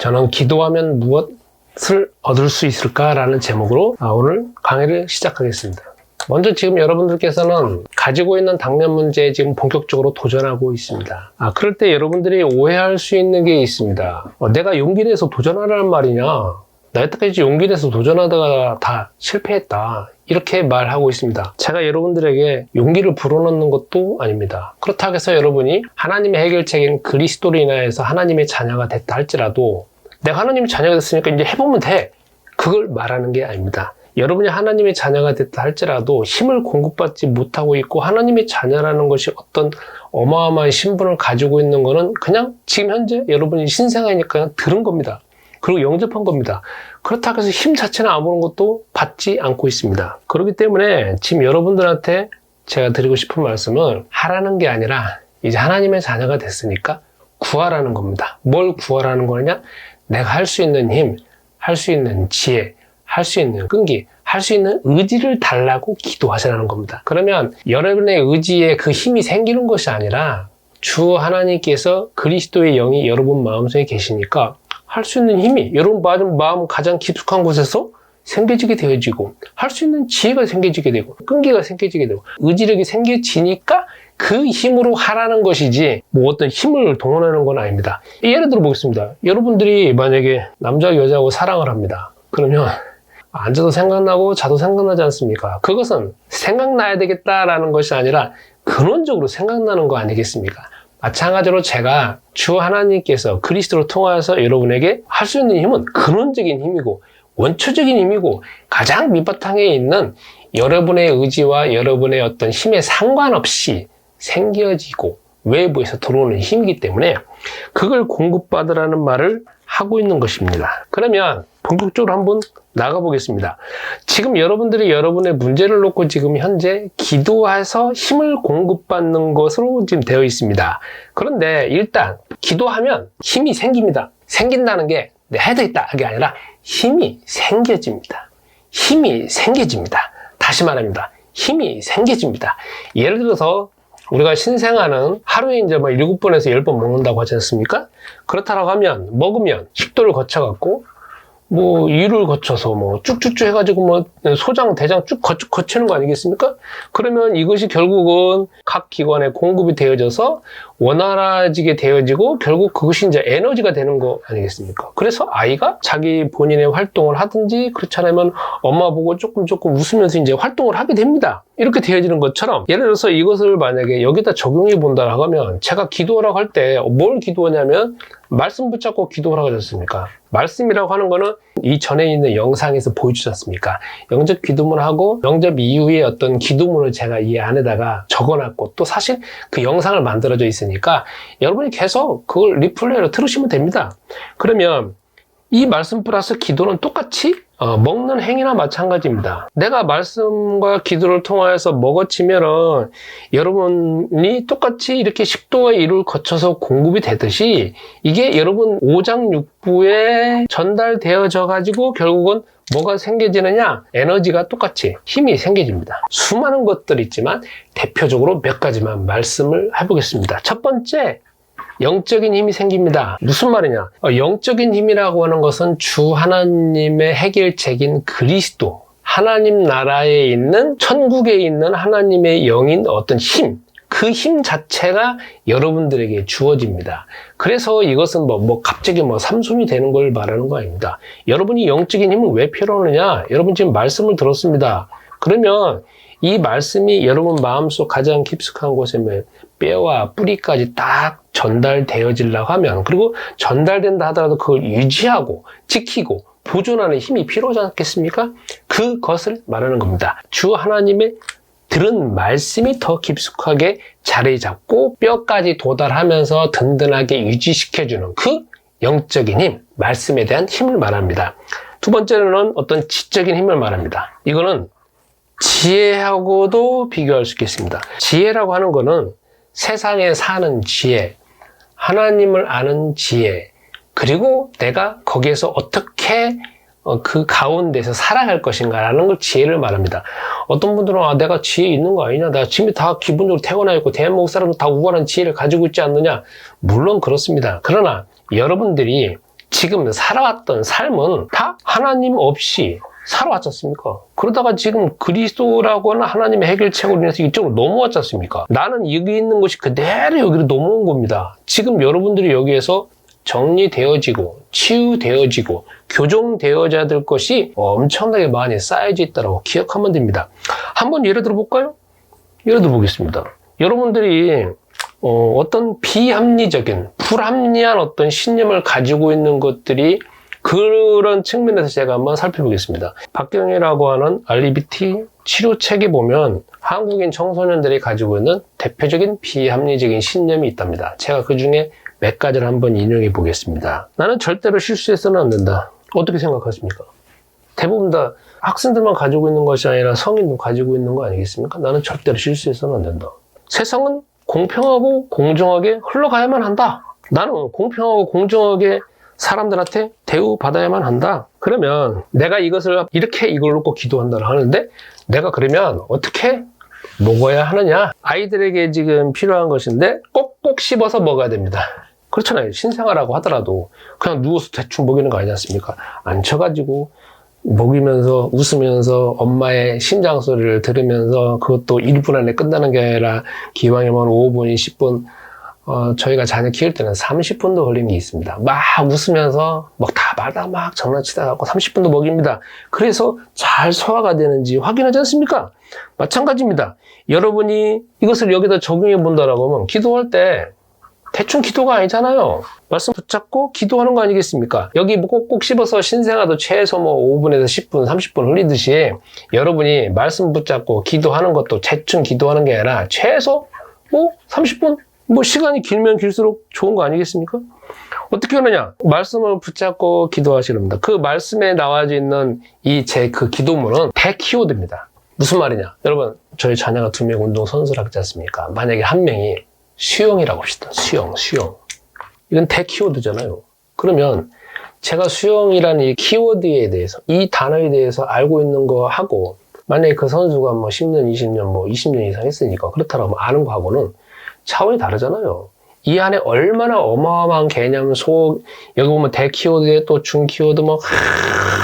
저는 기도하면 무엇을 얻을 수 있을까라는 제목으로 오늘 강의를 시작하겠습니다. 먼저 지금 여러분들께서는 가지고 있는 당면 문제에 지금 본격적으로 도전하고 있습니다. 그럴 때 여러분들이 오해할 수 있는 게 있습니다. 내가 용기 내서 도전하라는 말이냐? 나 여태까지 용기 내서 도전하다가 다 실패했다. 이렇게 말하고 있습니다. 제가 여러분들에게 용기를 불어넣는 것도 아닙니다. 그렇다고 해서 여러분이 하나님의 해결책인 그리스도로 인하여서 하나님의 자녀가 됐다 할지라도 내가 하나님의 자녀가 됐으니까 이제 해보면 돼. 그걸 말하는 게 아닙니다. 여러분이 하나님의 자녀가 됐다 할지라도 힘을 공급받지 못하고 있고 하나님의 자녀라는 것이 어떤 어마어마한 신분을 가지고 있는 거는 그냥 지금 현재 여러분이 신생아니까 들은 겁니다. 그리고 영접한 겁니다. 그렇다고 해서 힘 자체는 아무런 것도 받지 않고 있습니다. 그렇기 때문에 지금 여러분들한테 제가 드리고 싶은 말씀은 하라는 게 아니라 이제 하나님의 자녀가 됐으니까 구하라는 겁니다. 뭘 구하라는 거냐? 내가 할 수 있는 힘, 할 수 있는 지혜, 할 수 있는 끈기, 할 수 있는 의지를 달라고 기도하시라는 겁니다. 그러면 여러분의 의지에 그 힘이 생기는 것이 아니라 주 하나님께서 그리스도의 영이 여러분 마음속에 계시니까 할 수 있는 힘이 여러분 마음 가장 깊숙한 곳에서 생겨지게 되어지고 할 수 있는 지혜가 생겨지게 되고 끈기가 생겨지게 되고 의지력이 생겨지니까 그 힘으로 하라는 것이지 뭐 어떤 힘을 동원하는 건 아닙니다. 예를 들어 보겠습니다. 여러분들이 만약에 남자와 여자하고 사랑을 합니다. 그러면 앉아도 생각나고 자도 생각나지 않습니까? 그것은 생각나야 되겠다라는 것이 아니라 근원적으로 생각나는 거 아니겠습니까? 마찬가지로 제가 주 하나님께서 그리스도로 통하여서 여러분에게 할 수 있는 힘은 근원적인 힘이고 원초적인 힘이고 가장 밑바탕에 있는 여러분의 의지와 여러분의 어떤 힘에 상관없이 생겨지고 외부에서 들어오는 힘이기 때문에 그걸 공급받으라는 말을 하고 있는 것입니다. 그러면 본격적으로 한번 나가보겠습니다. 지금 여러분들이 여러분의 문제를 놓고 지금 현재 기도해서 힘을 공급받는 것으로 지금 되어 있습니다. 그런데 일단 기도하면 힘이 생깁니다. 생긴다는 게 해야 되겠다 이게 아니라 힘이 생겨집니다. 힘이 생겨집니다. 다시 말합니다. 힘이 생겨집니다. 예를 들어서 우리가 신생아는 하루에 이제 7번에서 10번 먹는다고 하지 않습니까? 그렇다고 하면 먹으면 식도를 거쳐갖고 이를 거쳐서 쭉쭉쭉 해가지고 소장, 대장 쭉 거치는 거 아니겠습니까? 그러면 이것이 결국은 각 기관에 공급이 되어져서 원활해지게 되어지고 결국 그것이 이제 에너지가 되는 거 아니겠습니까? 그래서 아이가 자기 본인의 활동을 하든지 그렇지 않으면 엄마 보고 조금 웃으면서 이제 활동을 하게 됩니다. 이렇게 되어지는 것처럼 예를 들어서 이것을 만약에 여기다 적용해 본다라고 하면 제가 기도하라고 할 때 뭘 기도하냐면 말씀 붙잡고 기도하라고 하지 않습니까? 말씀이라고 하는 거는 이 전에 있는 영상에서 보여주지 않습니까? 영접 기도문하고 영접 이후에 어떤 기도문을 제가 이 안에다가 적어놨고 또 사실 그 영상을 만들어져 있으니까 여러분이 계속 그걸 리플레이로 들으시면 됩니다. 그러면 이 말씀 플러스 기도는 똑같이 먹는 행위나 마찬가지입니다. 내가 말씀과 기도를 통하여서 먹어치면은 여러분이 똑같이 이렇게 식도와 이를 거쳐서 공급이 되듯이 이게 여러분 오장육부에 전달되어져 가지고 결국은 뭐가 생겨지느냐? 에너지가 똑같이 힘이 생겨집니다. 수많은 것들이 있지만 대표적으로 몇 가지만 말씀을 해보겠습니다. 첫 번째, 영적인 힘이 생깁니다. 무슨 말이냐? 영적인 힘이라고 하는 것은 주 하나님의 해결책인 그리스도, 하나님 나라에 있는 천국에 있는 하나님의 영인 어떤 힘, 그 힘 자체가 여러분들에게 주어집니다. 그래서 이것은 갑자기 삼손이 되는 걸 말하는 거 아닙니다. 여러분이 영적인 힘은 왜 필요하느냐? 여러분 지금 말씀을 들었습니다. 그러면 이 말씀이 여러분 마음속 가장 깊숙한 곳에 뼈와 뿌리까지 딱 전달되어지려고 하면 그리고 전달된다 하더라도 그걸 유지하고 지키고 보존하는 힘이 필요하지 않겠습니까? 그것을 말하는 겁니다. 주 하나님의 들은 말씀이 더 깊숙하게 자리 잡고 뼈까지 도달하면서 든든하게 유지시켜주는 그 영적인 힘, 말씀에 대한 힘을 말합니다. 두 번째로는 어떤 지적인 힘을 말합니다. 이거는 지혜하고도 비교할 수 있겠습니다. 지혜라고 하는 거는 세상에 사는 지혜, 하나님을 아는 지혜, 그리고 내가 거기에서 어떻게 그 가운데서 살아갈 것인가라는 걸 지혜를 말합니다. 어떤 분들은 내가 지혜 있는 거 아니냐? 나 지금 다 기본적으로 태어나 있고 대한민국 사람도 다 우월한 지혜를 가지고 있지 않느냐? 물론 그렇습니다. 그러나 여러분들이 지금 살아왔던 삶은 다 하나님 없이 살아왔지 않습니까? 그러다가 지금 그리스도라고 하는 하나님의 해결책으로 인해서 이쪽으로 넘어왔지 않습니까? 나는 여기 있는 것이 그대로 여기로 넘어온 겁니다. 지금 여러분들이 여기에서 정리되어지고 치유되어지고 교정되어져야 될 것이 엄청나게 많이 쌓여져 있다고 기억하면 됩니다. 한번 예를 들어 볼까요? 예를 들어 보겠습니다. 여러분들이 어떤 비합리적인 불합리한 어떤 신념을 가지고 있는 것들이 그런 측면에서 제가 한번 살펴보겠습니다. 박경희라고 하는 RBT 치료책에 보면 한국인 청소년들이 가지고 있는 대표적인 비합리적인 신념이 있답니다. 제가 그 중에 몇 가지를 한번 인용해 보겠습니다. 나는 절대로 실수해서는 안 된다. 어떻게 생각하십니까? 대부분 다 학생들만 가지고 있는 것이 아니라 성인도 가지고 있는 거 아니겠습니까? 나는 절대로 실수해서는 안 된다. 세상은 공평하고 공정하게 흘러가야만 한다. 나는 공평하고 공정하게 사람들한테 대우받아야만 한다. 그러면 내가 이것을 이렇게 이걸 놓고 기도한다 하는데 내가 그러면 어떻게 먹어야 하느냐? 아이들에게 지금 필요한 것인데 꼭꼭 씹어서 먹어야 됩니다. 그렇잖아요. 신생아라고 하더라도 그냥 누워서 대충 먹이는 거 아니지 않습니까? 앉혀가지고 먹이면서 웃으면서 엄마의 심장 소리를 들으면서 그것도 1분 안에 끝나는 게 아니라 기왕이면 5분이 10분 저희가 자녀 키울 때는 30분도 걸리는 게 있습니다. 막 웃으면서 다 말다 막 장난치다 갖고 30분도 먹입니다. 그래서 잘 소화가 되는지 확인하지 않습니까? 마찬가지입니다. 여러분이 이것을 여기다 적용해 본다라고 하면 기도할 때 대충 기도가 아니잖아요. 말씀 붙잡고 기도하는 거 아니겠습니까? 여기 꼭꼭 씹어서 신생아도 최소 5분에서 10분, 30분 흘리듯이 여러분이 말씀 붙잡고 기도하는 것도 대충 기도하는 게 아니라 최소 30분? 시간이 길면 길수록 좋은 거 아니겠습니까? 어떻게 하느냐? 말씀을 붙잡고 기도하시랍니다. 그 말씀에 나와져 있는 그 기도문은 대키워드입니다. 무슨 말이냐? 여러분, 저희 자녀가 2명 운동 선수를 하지 않습니까? 만약에 한 명이 수영이라고 합시다. 수영. 이건 대키워드잖아요. 그러면 제가 수영이라는 이 키워드에 대해서, 이 단어에 대해서 알고 있는 거 하고, 만약에 그 선수가 10년, 20년, 20년 이상 했으니까 그렇다라고 아는 거하고는 차원이 다르잖아요. 이 안에 얼마나 어마어마한 개념, 여기 보면 대키워드에 또 중키워드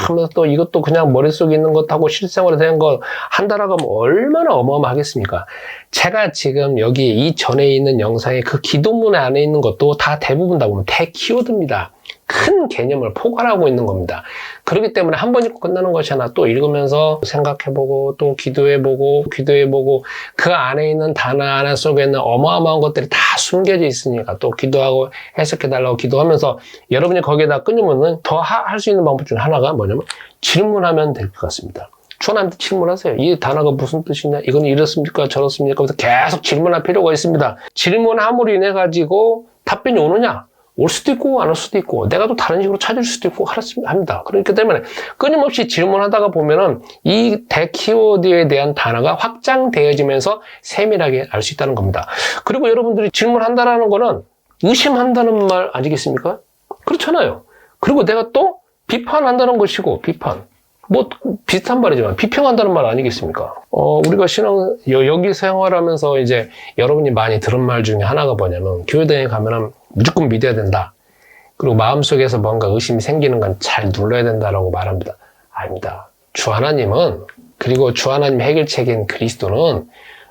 하면서 또 이것도 그냥 머릿속에 있는 것하고 실생활에 대한 거 한다라고 하면 얼마나 어마어마하겠습니까? 제가 지금 여기 이 전에 있는 영상에 그 기도문 안에 있는 것도 다 대부분 다 보면 대키워드입니다. 큰 개념을 포괄하고 있는 겁니다. 그렇기 때문에 한 번 읽고 끝나는 것이 아니라 또 읽으면서 생각해보고 또 기도해보고 그 안에 있는 단어 하나 속에 있는 어마어마한 것들이 다 숨겨져 있으니까 또 기도하고 해석해달라고 기도하면서 여러분이 거기에다 끊으면 더 할 수 있는 방법 중 하나가 뭐냐면 질문하면 될 것 같습니다. 주하나님한테 질문하세요. 이 단어가 무슨 뜻이냐? 이건 이렇습니까? 저렇습니까? 그래서 계속 질문할 필요가 있습니다. 질문함으로 인해 가지고 답변이 오느냐? 올 수도 있고 안 올 수도 있고 내가 또 다른 식으로 찾을 수도 있고 합니다. 그렇기 때문에 끊임없이 질문하다가 보면은 이 대키워드에 대한 단어가 확장되어지면서 세밀하게 알 수 있다는 겁니다. 그리고 여러분들이 질문한다라는 거는 의심한다는 말 아니겠습니까? 그렇잖아요. 그리고 내가 또 비판한다는 것이고 비판. 비슷한 말이지만 비평한다는 말 아니겠습니까? 우리가 여기 생활하면서 이제 여러분이 많이 들은 말 중에 하나가 뭐냐면 교회당에 가면은 무조건 믿어야 된다. 그리고 마음속에서 뭔가 의심이 생기는 건 잘 눌러야 된다라고 말합니다. 아닙니다. 주 하나님은 그리고 주 하나님 해결책인 그리스도는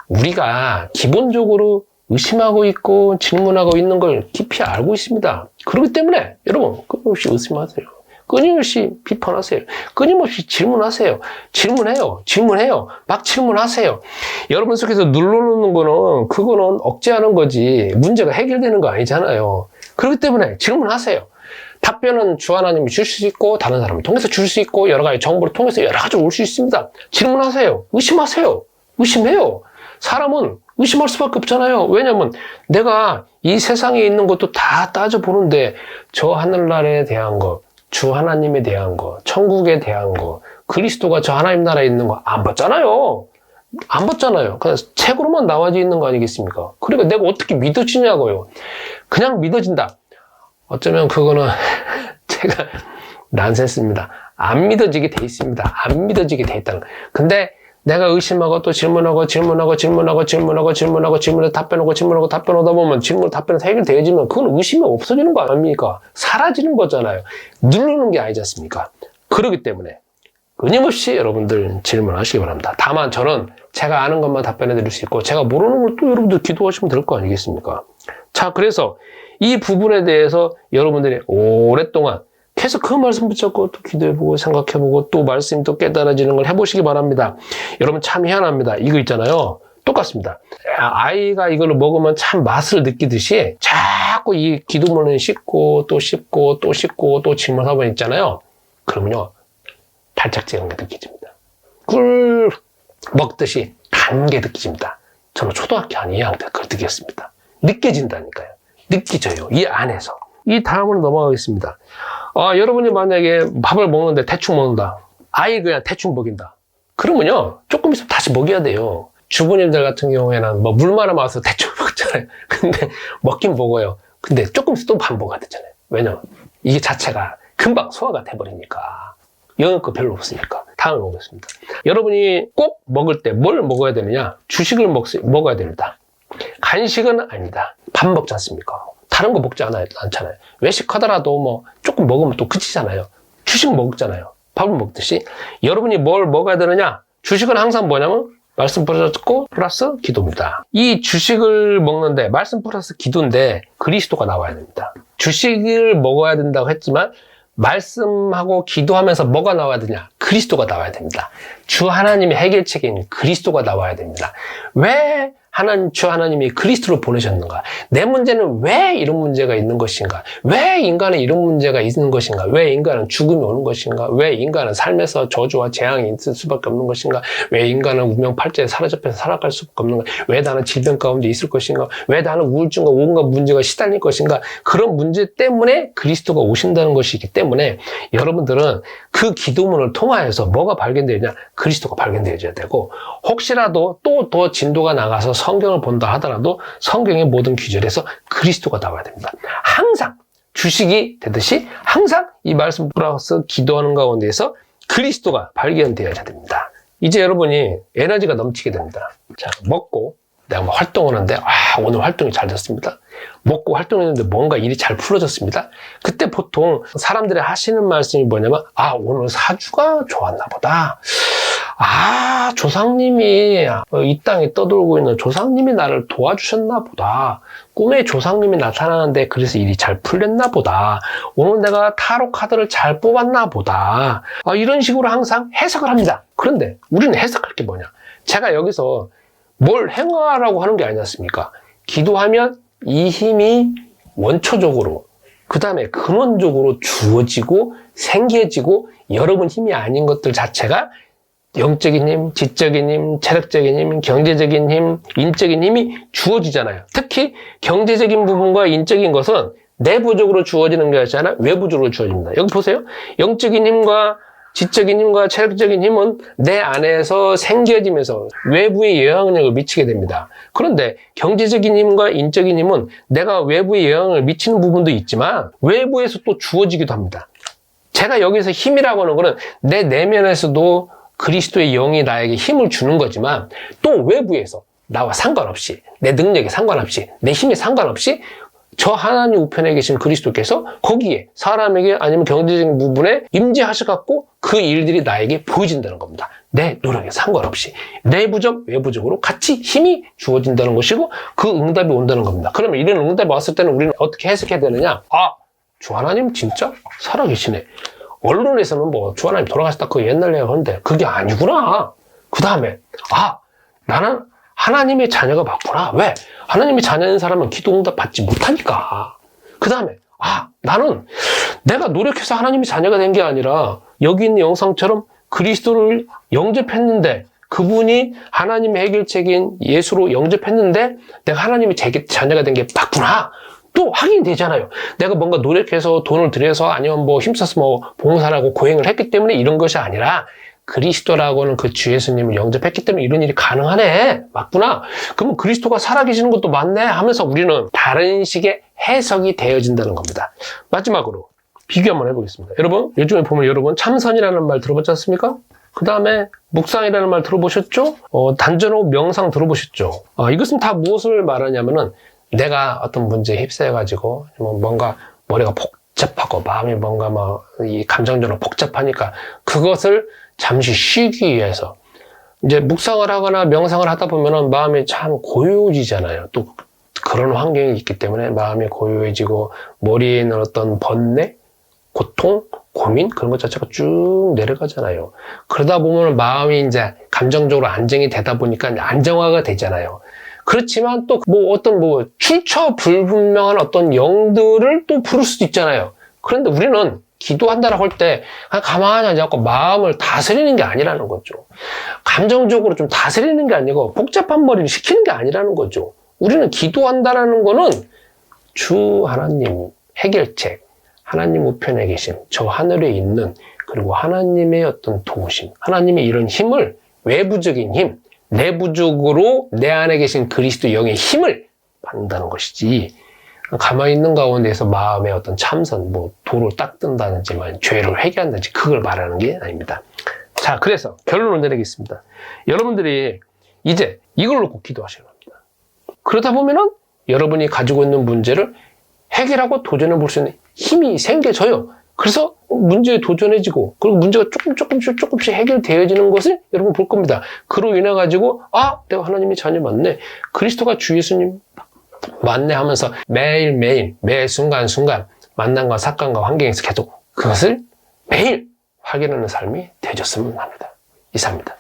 우리가 기본적으로 의심하고 있고 질문하고 있는 걸 깊이 알고 있습니다. 그렇기 때문에 여러분 끊임없이 의심하세요. 끊임없이 비판하세요. 끊임없이 질문하세요. 질문해요. 막 질문하세요. 여러분 속에서 눌러놓는 거는 그거는 억제하는 거지 문제가 해결되는 거 아니잖아요. 그렇기 때문에 질문하세요. 답변은 주 하나님이 줄 수 있고 다른 사람을 통해서 줄 수 있고 여러 가지 정보를 통해서 여러 가지 올 수 있습니다. 질문하세요. 의심하세요. 의심해요. 사람은 의심할 수밖에 없잖아요. 왜냐면 내가 이 세상에 있는 것도 다 따져보는데 저 하늘나라에 대한 거 주 하나님에 대한 거, 천국에 대한 거, 그리스도가 저 하나님 나라에 있는 거 안 봤잖아요. 그냥 책으로만 나와져 있는 거 아니겠습니까? 그러니까 내가 어떻게 믿어지냐고요. 그냥 믿어진다. 어쩌면 그거는 제가 난센스입니다. 안 믿어지게 돼 있습니다. 안 믿어지게 돼 있다는 거. 근데 내가 의심하고 또 질문하고 답변하고 답변하다 보면 질문 답변에서 해결되어지면 그건 의심이 없어지는 거 아닙니까? 사라지는 거잖아요. 누르는 게 아니지 않습니까? 그렇기 때문에 끊임없이 여러분들 질문하시기 바랍니다. 다만 저는 제가 아는 것만 답변해 드릴 수 있고 제가 모르는 걸 또 여러분들 기도하시면 될 거 아니겠습니까? 자, 그래서 이 부분에 대해서 여러분들이 오랫동안 계속 그 말씀 붙잡고 또 기도해보고 생각해보고 또 말씀이 또 깨달아지는 걸 해보시기 바랍니다. 여러분 참 희한합니다. 이거 있잖아요. 똑같습니다. 아이가 이걸 먹으면 참 맛을 느끼듯이 자꾸 이 기도문을 씹고 또 질문하고 있잖아요. 그러면요. 달짝지근한 게 느껴집니다. 꿀 먹듯이 단 게 느껴집니다. 저는 초등학교 한 2학년 때 그걸 느꼈습니다. 느껴진다니까요. 느껴져요. 이 안에서. 이 다음으로 넘어가겠습니다. 여러분이 만약에 밥을 먹는데 대충 먹는다. 아이 그냥 대충 먹인다. 그러면요. 조금 있으면 다시 먹여야 돼요. 주부님들 같은 경우에는 뭐 물만 와서 대충 먹잖아요. 근데 먹긴 먹어요. 근데 조금 있으면 또 밥 먹어야 되잖아요. 왜냐면 이게 자체가 금방 소화가 돼버리니까. 영양가 별로 없으니까. 다음에 보겠습니다. 여러분이 꼭 먹을 때 뭘 먹어야 되느냐? 주식을 먹어야 됩니다. 간식은 아니다. 밥 먹지 않습니까? 다른 거 먹지 않잖아요. 외식하더라도 뭐 조금 먹으면 또 그치잖아요. 주식 먹잖아요. 밥을 먹듯이. 여러분이 뭘 먹어야 되느냐? 주식은 항상 뭐냐면 말씀 플러스 기도입니다. 이 주식을 먹는데 말씀 플러스 기도인데 그리스도가 나와야 됩니다. 주식을 먹어야 된다고 했지만 말씀하고 기도하면서 뭐가 나와야 되냐? 그리스도가 나와야 됩니다. 주 하나님의 해결책인 그리스도가 나와야 됩니다. 왜 주 하나님이 그리스도를 보내셨는가? 내 문제는 왜 이런 문제가 있는 것인가? 왜 인간은 이런 문제가 있는 것인가? 왜 인간은 죽음이 오는 것인가? 왜 인간은 삶에서 저주와 재앙이 있을 수밖에 없는 것인가? 왜 인간은 운명팔자에 사로잡혀서 살아갈 수밖에 없는가? 왜 나는 질병 가운데 있을 것인가? 왜 나는 우울증과 온갖 문제가 시달릴 것인가? 그런 문제 때문에 그리스도가 오신다는 것이기 때문에 여러분들은 그 기도문을 통하여서 뭐가 발견되느냐? 그리스도가 발견되어야 되고 혹시라도 또 더 진도가 나가서 성경을 본다 하더라도 성경의 모든 귀절에서 그리스도가 나와야 됩니다. 항상 주식이 되듯이 항상 이 말씀 플러스 기도하는 가운데에서 그리스도가 발견되어야 됩니다. 이제 여러분이 에너지가 넘치게 됩니다. 자, 먹고 내가 뭐 활동을 하는데 오늘 활동이 잘 됐습니다. 먹고 활동했는데 뭔가 일이 잘 풀어졌습니다. 그때 보통 사람들이 하시는 말씀이 뭐냐면 오늘 사주가 좋았나 보다. 조상님이 이 땅에 떠돌고 있는 조상님이 나를 도와주셨나 보다. 꿈에 조상님이 나타나는데 그래서 일이 잘 풀렸나 보다. 오늘 내가 타로 카드를 잘 뽑았나 보다. 이런 식으로 항상 해석을 합니다. 그런데 우리는 해석할 게 뭐냐? 제가 여기서 뭘 행하라고 하는 게 아니지 않습니까? 기도하면 이 힘이 원초적으로 그 다음에 근원적으로 주어지고 생겨지고 여러분 힘이 아닌 것들 자체가 영적인 힘, 지적인 힘, 체력적인 힘, 경제적인 힘, 인적인 힘이 주어지잖아요. 특히 경제적인 부분과 인적인 것은 내부적으로 주어지는 게 아니라 외부적으로 주어집니다. 여기 보세요. 영적인 힘과 지적인 힘과 체력적인 힘은 내 안에서 생겨지면서 외부에 영향력을 미치게 됩니다. 그런데 경제적인 힘과 인적인 힘은 내가 외부에 영향을 미치는 부분도 있지만 외부에서 또 주어지기도 합니다. 제가 여기서 힘이라고 하는 거는 내 내면에서도 그리스도의 영이 나에게 힘을 주는 거지만 또 외부에서 나와 상관없이 내 능력에 상관없이 내 힘에 상관없이 저 하나님 우편에 계신 그리스도께서 거기에 사람에게 아니면 경제적인 부분에 임재하셔갖고 그 일들이 나에게 보여진다는 겁니다. 내 노력에 상관없이 내부적 외부적으로 같이 힘이 주어진다는 것이고 그 응답이 온다는 겁니다. 그러면 이런 응답이 왔을 때는 우리는 어떻게 해석해야 되느냐? 주 하나님 진짜 살아계시네. 언론에서는 주 하나님 돌아가셨다 그 옛날 얘기를 하는데 그게 아니구나. 그 다음에 나는 하나님의 자녀가 맞구나. 왜? 하나님의 자녀인 사람은 기도 응답 받지 못하니까. 그 다음에 나는 내가 노력해서 하나님의 자녀가 된 게 아니라 여기 있는 영상처럼 그리스도를 영접했는데 그분이 하나님의 해결책인 예수로 영접했는데 내가 하나님의 자녀가 된 게 맞구나. 또 확인이 되잖아요. 내가 뭔가 노력해서 돈을 들여서 아니면 힘써서 봉사라고 고행을 했기 때문에 이런 것이 아니라 그리스도라고 하는 그 주 예수님을 영접했기 때문에 이런 일이 가능하네. 맞구나. 그러면 그리스도가 살아계시는 것도 맞네 하면서 우리는 다른 식의 해석이 되어진다는 겁니다. 마지막으로 비교 한번 해보겠습니다. 여러분, 요즘에 보면 여러분 참선이라는 말 들어봤지 않습니까? 그 다음에 묵상이라는 말 들어보셨죠? 단전호 명상 들어보셨죠? 이것은 다 무엇을 말하냐면은 내가 어떤 문제에 휩싸여가지고 뭔가 머리가 복잡하고 마음이 뭔가 이 감정적으로 복잡하니까 그것을 잠시 쉬기 위해서 이제 묵상을 하거나 명상을 하다 보면은 마음이 참 고요해지잖아요. 또 그런 환경이 있기 때문에 마음이 고요해지고 머리에 있는 어떤 번뇌, 고통, 고민 그런 것 자체가 쭉 내려가잖아요. 그러다 보면 마음이 이제 감정적으로 안정이 되다 보니까 안정화가 되잖아요. 그렇지만 또 어떤 출처 불분명한 어떤 영들을 또 부를 수도 있잖아요. 그런데 우리는 기도한다라고 할 때 가만히 앉아갖고 마음을 다스리는 게 아니라는 거죠. 감정적으로 좀 다스리는 게 아니고 복잡한 머리를 식히는 게 아니라는 거죠. 우리는 기도한다라는 거는 주 하나님 해결책, 하나님 우편에 계심, 저 하늘에 있는 그리고 하나님의 어떤 도우심, 하나님의 이런 힘을 외부적인 힘, 내부적으로 내 안에 계신 그리스도 영의 힘을 받는다는 것이지 가만히 있는 가운데에서 마음의 어떤 참선, 도를 닦는다든지 죄를 회개한다든지 그걸 말하는 게 아닙니다. 자, 그래서 결론을 내리겠습니다. 여러분들이 이제 이걸 놓고 기도하셔야 합니다. 그러다 보면은 여러분이 가지고 있는 문제를 해결하고 도전해 볼 수 있는 힘이 생겨져요. 그래서 문제에 도전해지고 그리고 문제가 조금씩 해결되어지는 것을 여러분 볼 겁니다. 그로 인해 가지고 내가 하나님의 자녀 맞네. 그리스도가 주 예수님 맞네 하면서 매일매일 매 순간순간 만남과 사건과 환경에서 계속 그것을 매일 확인하는 삶이 되어졌으면 합니다. 이상입니다.